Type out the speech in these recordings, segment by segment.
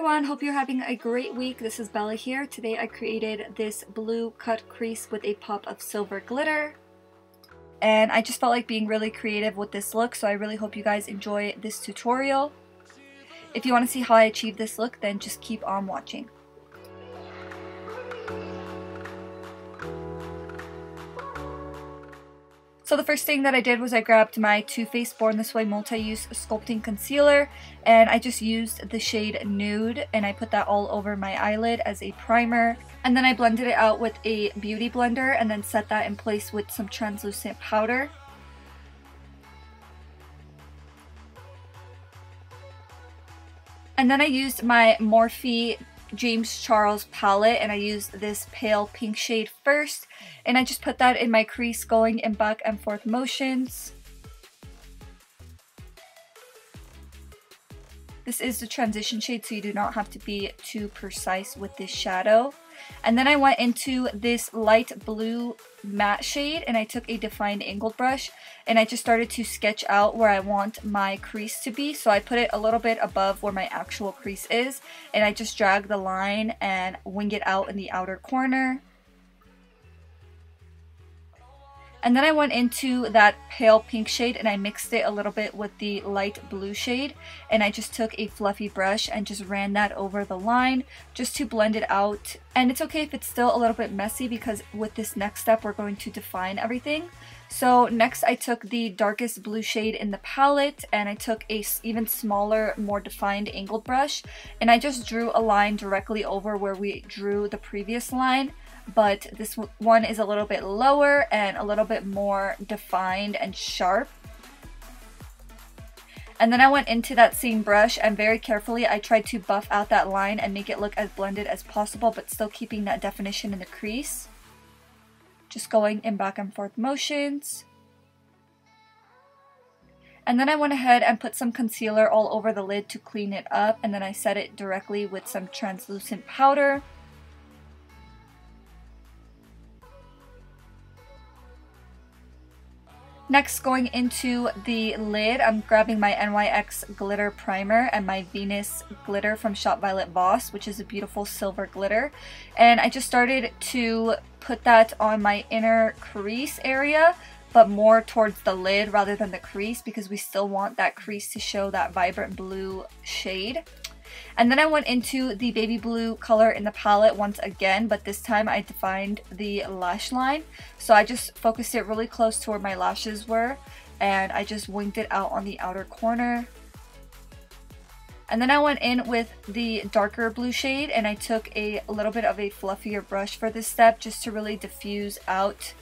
everyone, hope you're having a great week. This is Bella here. Today I created this blue cut crease with a pop of silver glitter. And I just felt like being really creative with this look, so I really hope you guys enjoy this tutorial. If you want to see how I achieve this look, then just keep on watching. So the first thing that I did was I grabbed my Too Faced Born This Way Multi-Use Sculpting Concealer, and I just used the shade Nude, and I put that all over my eyelid as a primer. And then I blended it out with a beauty blender and then set that in place with some translucent powder. And then I used my Morphe James Charles palette, and I used this pale pink shade first, and I just put that in my crease, going in back and forth motions. This is the transition shade, so you do not have to be too precise with this shadow. And then I went into this light blue matte shade, and I took a defined angled brush, and I just started to sketch out where I want my crease to be. So I put it a little bit above where my actual crease is, and I just drag the line and wing it out in the outer corner. And then I went into that pale pink shade and I mixed it a little bit with the light blue shade, and I just took a fluffy brush and just ran that over the line just to blend it out. And it's okay if it's still a little bit messy, because with this next step we're going to define everything. So next I took the darkest blue shade in the palette, and I took a even smaller, more defined angled brush, and I just drew a line directly over where we drew the previous line. But this one is a little bit lower and a little bit more defined and sharp. And then I went into that same brush and very carefully I tried to buff out that line and make it look as blended as possible, but still keeping that definition in the crease. Just going in back and forth motions. And then I went ahead and put some concealer all over the lid to clean it up, and then I set it directly with some translucent powder. Next, going into the lid, I'm grabbing my NYX glitter primer and my Venus glitter from Shop Violet Boss, which is a beautiful silver glitter. And I just started to put that on my inner crease area, but more towards the lid rather than the crease, because we still want that crease to show that vibrant blue shade. And then I went into the baby blue color in the palette once again, but this time I defined the lash line. So I just focused it really close to where my lashes were, and I just winged it out on the outer corner. And then I went in with the darker blue shade, and I took a little bit of a fluffier brush for this step just to really diffuse out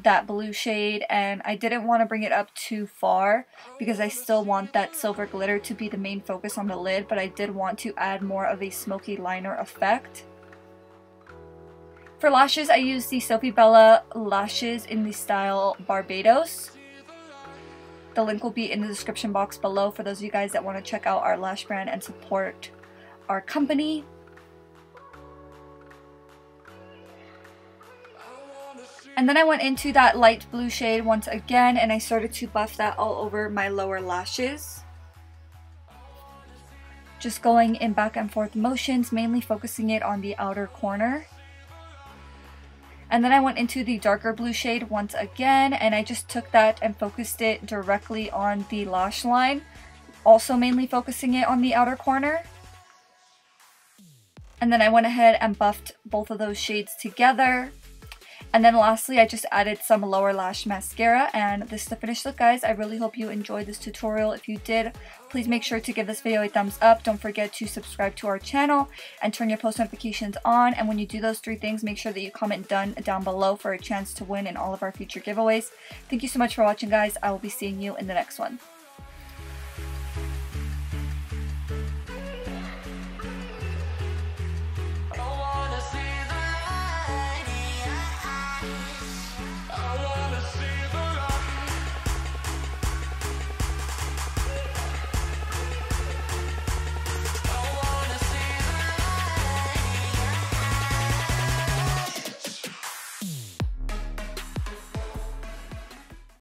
that blue shade. And I didn't want to bring it up too far because I still want that silver glitter to be the main focus on the lid, but I did want to add more of a smoky liner effect. For lashes, I used the Sofie Bella lashes in the style Barbados. The link will be in the description box below for those of you guys that want to check out our lash brand and support our company. And then I went into that light blue shade once again, and I started to buff that all over my lower lashes. Just going in back and forth motions, mainly focusing it on the outer corner. And then I went into the darker blue shade once again, and I just took that and focused it directly on the lash line, also mainly focusing it on the outer corner. And then I went ahead and buffed both of those shades together. And then lastly, I just added some lower lash mascara, and this is the finished look, guys. I really hope you enjoyed this tutorial. If you did, please make sure to give this video a thumbs up. Don't forget to subscribe to our channel and turn your post notifications on. And when you do those three things, make sure that you comment done down below for a chance to win in all of our future giveaways. Thank you so much for watching, guys. I will be seeing you in the next one.